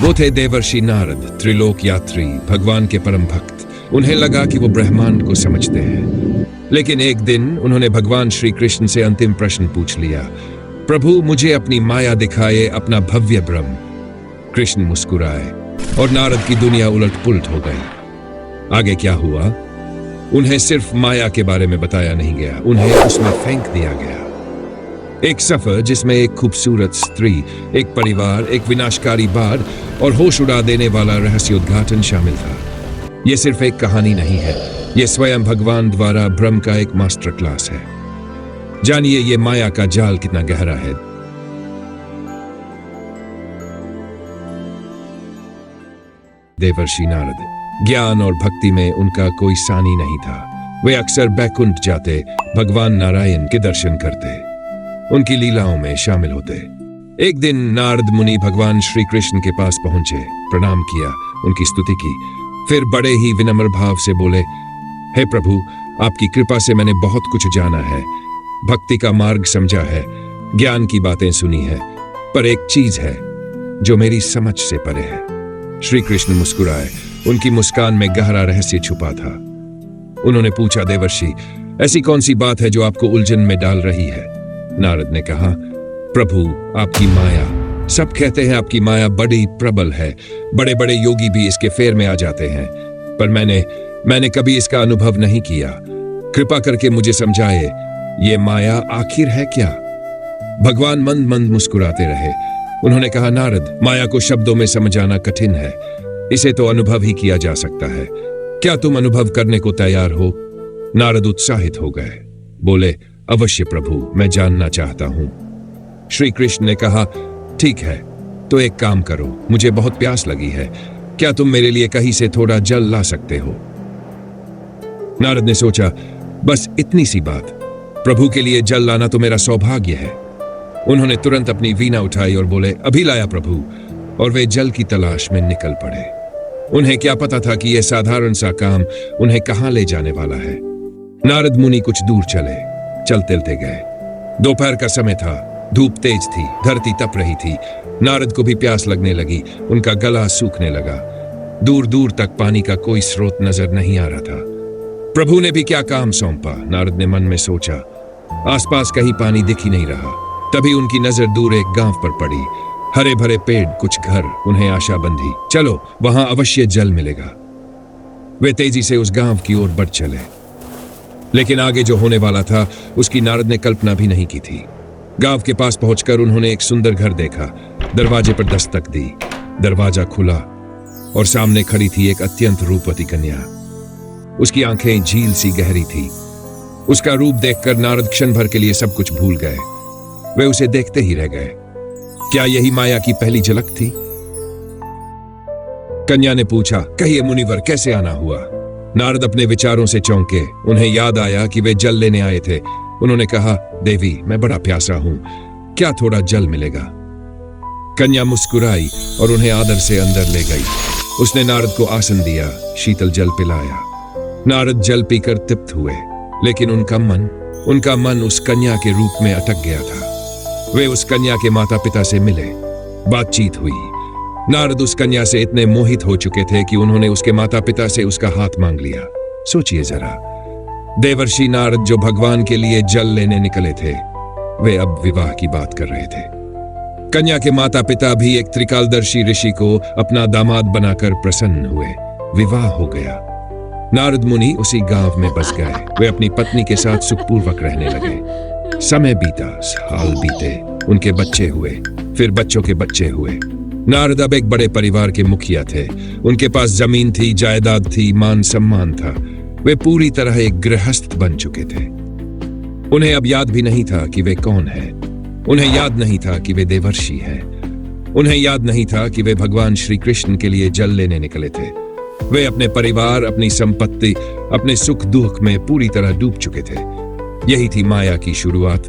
वो थे देवर्षि नारद, त्रिलोक यात्री, भगवान के परम भक्त। उन्हें लगा कि वो ब्रह्मांड को समझते हैं। लेकिन एक दिन उन्होंने भगवान श्री कृष्ण से अंतिम प्रश्न पूछ लिया, प्रभु मुझे अपनी माया दिखाए, अपना भव्य ब्रह्म। कृष्ण मुस्कुराए और नारद की दुनिया उलट पुलट हो गई। आगे क्या हुआ? उन्हें सिर्फ माया के बारे में बताया नहीं गया, उन्हें उसमें फेंक दिया गया। एक सफर जिसमें एक खूबसूरत स्त्री, एक परिवार, एक विनाशकारी बाढ़ और होश उड़ा देने वाला रहस्योद्घाटन शामिल था। यह सिर्फ एक कहानी नहीं है, यह स्वयं भगवान द्वारा ब्रह्म का एक मास्टर क्लास है। जानिए ये माया का जाल कितना गहरा है। देवर्षि नारद, ज्ञान और भक्ति में उनका कोई सानी नहीं था। वे अक्सर बैकुंठ जाते, भगवान नारायण के दर्शन करते, उनकी लीलाओं में शामिल होते। एक दिन नारद मुनि भगवान श्री कृष्ण के पास पहुंचे, प्रणाम किया, उनकी स्तुति की, फिर बड़े ही विनम्र भाव से बोले, हे प्रभु, आपकी कृपा से मैंने बहुत कुछ जाना है, भक्ति का मार्ग समझा है, ज्ञान की बातें सुनी है, पर एक चीज है जो मेरी समझ से परे है। श्री कृष्ण मुस्कुराए, उनकी मुस्कान में गहरा रहस्य छुपा था। उन्होंने पूछा, देवर्षि, ऐसी कौन सी बात है जो आपको उलझन में डाल रही है? नारद ने कहा, प्रभु आपकी माया, सब कहते हैं आपकी माया बड़ी प्रबल है, बड़े बड़े योगी भी इसके फेर में आ जाते हैं, पर मैंने कभी इसका अनुभव नहीं किया। कृपा करके मुझे समझाए, ये माया आखिर है क्या? भगवान मंद मंद मुस्कुराते रहे। उन्होंने कहा, नारद, माया को शब्दों में समझाना कठिन है, इसे तो अनुभव ही किया जा सकता है। क्या तुम अनुभव करने को तैयार हो? नारद उत्साहित हो गए, बोले, अवश्य प्रभु, मैं जानना चाहता हूं। श्री कृष्ण ने कहा, ठीक है, तो एक काम करो, मुझे बहुत प्यास लगी है, क्या तुम मेरे लिए कहीं से थोड़ा जल ला सकते हो? नारद ने सोचा, बस इतनी सी बात, प्रभु के लिए जल लाना तो मेरा सौभाग्य है। उन्होंने तुरंत अपनी वीणा उठाई और बोले, अभी लाया प्रभु, और वे जल की तलाश में निकल पड़े। उन्हें क्या पता था कि यह साधारण सा काम उन्हें कहां ले जाने वाला है। नारद मुनि कुछ दूर चले, चलते गए। दोपहर का समय था, धूप तेज थी, धरती तप रही थी। नारद को भी प्यास लगने लगी, उनका गला सूखने लगा। दूर दूर तक पानी का कोई स्रोत नजर नहीं आ रहा था। प्रभु ने भी क्या काम सौंपा, नारद ने मन में सोचा। आसपास कहीं पानी दिख ही नहीं रहा। तभी उनकी नजर दूर एक गांव पर पड़ी, हरे भरे पेड़, कुछ घर, उन्हें आशा बंधी, चलो वहां अवश्य जल मिलेगा। वे तेजी से उस गांव की ओर बढ़ चले, लेकिन आगे जो होने वाला था उसकी नारद ने कल्पना भी नहीं की थी। गांव के पास पहुंचकर उन्होंने एक सुंदर घर देखा, दरवाजे पर दस्तक दी, दरवाजा खुला और सामने खड़ी थी एक अत्यंत रूपवती कन्या। उसकी आंखें झील सी गहरी थी। उसका रूप देखकर नारद क्षण भर के लिए सब कुछ भूल गए। वे उसे देखते ही रह गए। क्या यही माया की पहली झलक थी? कन्या ने पूछा, कहिए मुनिवर, कैसे आना हुआ? नारद अपने विचारों से चौंके। उन्हें याद आया कि वे जल लेने आए थे। उन्होंने कहा, देवी, मैं बड़ा प्यासा हूं, क्या थोड़ा जल मिलेगा? कन्या मुस्कुराई और उन्हें आदर से अंदर ले गई। उसने नारद को आसन दिया, शीतल जल पिलाया। नारद जल पीकर तृप्त हुए, लेकिन उनका मन उस कन्या के रूप में अटक गया था। वे उस कन्या के माता पिता से मिले, बातचीत हुई। नारद उस कन्या से इतने मोहित हो चुके थे कि उन्होंने उसके माता पिता से उसका हाथ मांग लिया। सोचिए जरा, देवर्षि नारद जो भगवान के लिए जल लेने निकले थे, वे अब विवाह की बात कर रहे थे। कन्या के माता पिता भी एक त्रिकालदर्शी ऋषि को अपना दामाद बनाकर प्रसन्न हुए। विवाह हो गया। नारद मुनि उसी गांव में बस गए। वे अपनी पत्नी के साथ सुखपूर्वक रहने लगे। समय बीता, साल बीते, उनके बच्चे हुए, फिर बच्चों के बच्चे हुए। नारद अब एक बड़े परिवार के मुखिया थे। उनके पास जमीन थी, जायदाद थी, मान सम्मान था। वे पूरी तरह एक गृहस्थ बन चुके थे। उन्हें अब याद भी नहीं था कि वे कौन हैं। उन्हें याद नहीं था कि वे देवर्षि हैं। उन्हें याद नहीं था कि वे भगवान श्री कृष्ण के लिए जल लेने निकले थे। वे अपने परिवार, अपनी संपत्ति, अपने सुख दुख में पूरी तरह डूब चुके थे। यही थी माया की शुरुआत,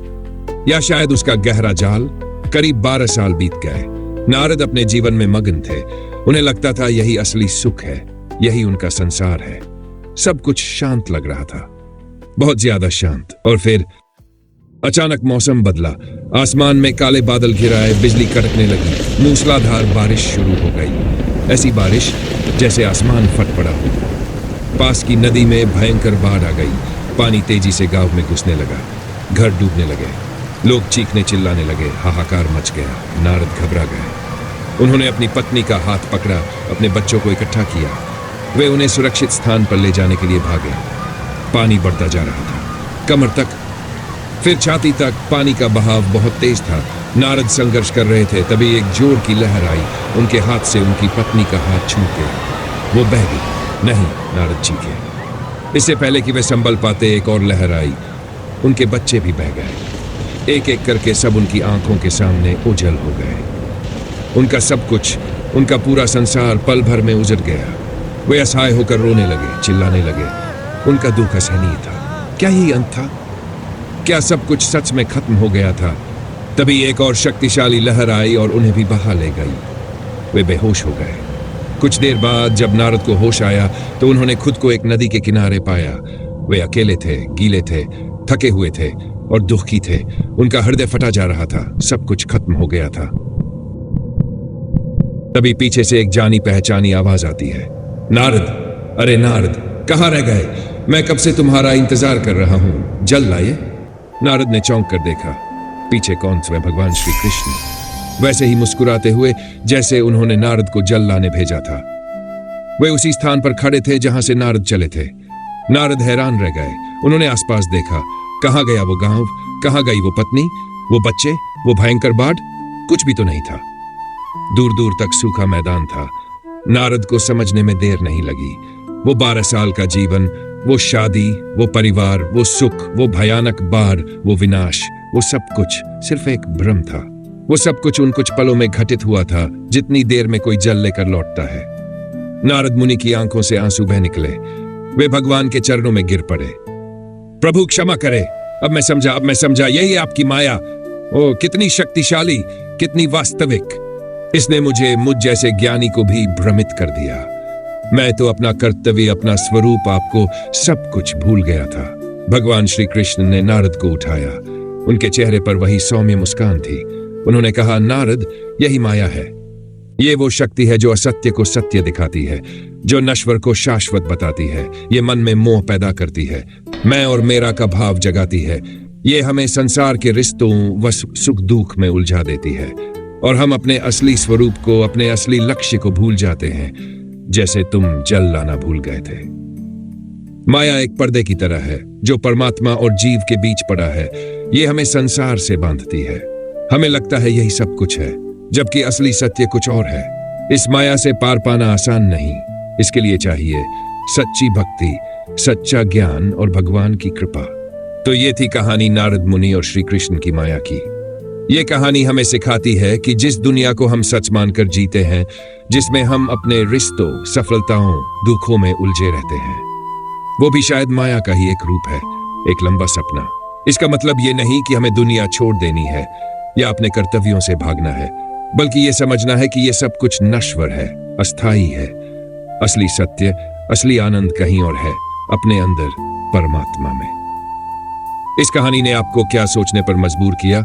या शायद उसका गहरा जाल। करीब 12 साल बीत गए। नारद अपने जीवन में मगन थे। उन्हें लगता था यही असली सुख है, यही उनका संसार है। सब कुछ शांत लग रहा था, बहुत ज्यादा शांत। और फिर अचानक मौसम बदला। आसमान में काले बादल घिराए, बिजली कड़कने लगी, मूसलाधार बारिश शुरू हो गई। ऐसी बारिश जैसे आसमान फट पड़ा हो। पास की नदी में भयंकर बाढ़ आ गई। पानी तेजी से गांव में घुसने लगा। घर डूबने लगे। लोग चीखने चिल्लाने लगे। हाहाकार मच गया। नारद घबरा गए। उन्होंने अपनी पत्नी का हाथ पकड़ा, अपने बच्चों को इकट्ठा किया। वे उन्हें सुरक्षित स्थान पर ले जाने के लिए भागे। पानी बढ़ता जा रहा था, कमर तक, फिर छाती तक। पानी का बहाव बहुत तेज था। नारद संघर्ष कर रहे थे, तभी एक जोर की लहर आई। उनके हाथ से उनकी पत्नी का हाथ छूट गया। वो बह गई। नहीं, नारद चीखे। इससे पहले कि वे संभल पाते, एक और लहर आई। उनके बच्चे भी बह गए। एक एक करके सब उनकी आंखों के सामने ओझल हो गए। उनका सब कुछ, उनका पूरा संसार पल भर में उजड़ गया। वे असहाय होकर रोने लगे, चिल्लाने लगे। उनका दुख असहनीय था। क्या यही अंत था? क्या सब कुछ सच में खत्म हो गया था? तभी एक और शक्तिशाली लहर आई और उन्हें भी बहा ले गई। वे बेहोश हो गए। कुछ देर बाद जब नारद को होश आया तो उन्होंने खुद को एक नदी के किनारे पाया। वे अकेले थे, गीले थे, थके हुए थे और दुखी थे। उनका हृदय फटा जा रहा था। सब कुछ खत्म हो गया था। तभी पीछे से एक जानी पहचानी आवाज आती है। नारद, अरे नारद, कहाँ रह गए? मैं कब से तुम्हारा इंतजार कर रहा हूं, जल लाइए। नारद ने चौंक कर देखा। पीछे कौन? स्वयं भगवान श्री कृष्ण, वैसे ही मुस्कुराते हुए जैसे उन्होंने नारद को जल लाने भेजा था। वे उसी स्थान पर खड़े थे जहां से नारद चले थे। नारद हैरान रह गए। उन्होंने आसपास देखा। कहां गया वो गांव? कहां गई वो पत्नी, वो बच्चे, वो भयंकर बाढ़? कुछ भी तो नहीं था। दूर दूर तक सूखा मैदान था। नारद को समझने में देर नहीं लगी। वो 12 साल का जीवन, वो शादी, वो परिवार, वो सुख, वो भयानक बाढ़, वो विनाश, वो सब कुछ सिर्फ एक भ्रम था। वो सब कुछ उन कुछ पलों में घटित हुआ था, जितनी देर में कोई जल लेकर लौटता है। नारद मुनि की आंखों से आंसू बह निकले। वे भगवान के चरणों में गिर पड़े। प्रभु क्षमा करे, अब मैं समझा, यही आपकी माया। ओ, कितनी शक्तिशाली, कितनी वास्तविक। इसने मुझ जैसे ज्ञानी को भी भ्रमित कर दिया। मैं तो अपना कर्तव्य, अपना स्वरूप, आपको सब कुछ भूल गया था। भगवान श्री कृष्ण ने नारद को उठाया। उनके चेहरे पर वही सौम्य मुस्कान थी। उन्होंने कहा, नारद, यही माया है। ये वो शक्ति है जो असत्य को सत्य दिखाती है, जो नश्वर को शाश्वत बताती है। ये मन में मोह पैदा करती है, मैं और मेरा का भाव जगाती है। ये हमें संसार के रिश्तों व सुख दुख में उलझा देती है और हम अपने असली स्वरूप को, अपने असली लक्ष्य को भूल जाते हैं, जैसे तुम जल लाना भूल गए थे। माया एक पर्दे की तरह है जो परमात्मा और जीव के बीच पड़ा है। ये हमें संसार से बांधती है। हमें लगता है यही सब कुछ है, जबकि असली सत्य कुछ और है। इस माया से पार पाना आसान नहीं। इसके लिए चाहिए सच्ची भक्ति, सच्चा ज्ञान और भगवान की कृपा। तो ये थी कहानी नारद मुनि और श्री कृष्ण की माया की। ये कहानी हमें सिखाती है कि जिस दुनिया को हम सच मानकर जीते हैं, जिसमें हम अपने रिश्तों, सफलताओं, दुखों में उलझे रहते हैं, वो भी शायद माया का ही एक रूप है, एक लंबा सपना। इसका मतलब ये नहीं कि हमें दुनिया छोड़ देनी है या अपने कर्तव्यों से भागना है, बल्कि ये समझना है कि ये सब कुछ नश्वर है, अस्थाई है। असली सत्य, असली आनंद कहीं और है, अपने अंदर, परमात्मा में। इस कहानी ने आपको क्या सोचने पर मजबूर किया?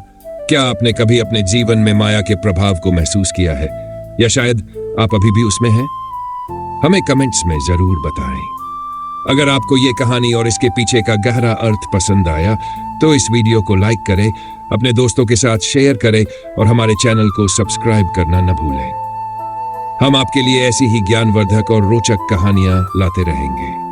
क्या आपने कभी अपने जीवन में माया के प्रभाव को महसूस किया है, या शायद आप अभी भी उसमें हैं? हमें कमेंट्स में जरूर बताएं। अगर आपको ये कहानी और इसके पीछे का गहरा अर्थ पसंद आया तो इस वीडियो को लाइक करें, अपने दोस्तों के साथ शेयर करें और हमारे चैनल को सब्सक्राइब करना न भूलें। हम आपके लिए ऐसी ही ज्ञानवर्धक और रोचक कहानियां लाते रहेंगे।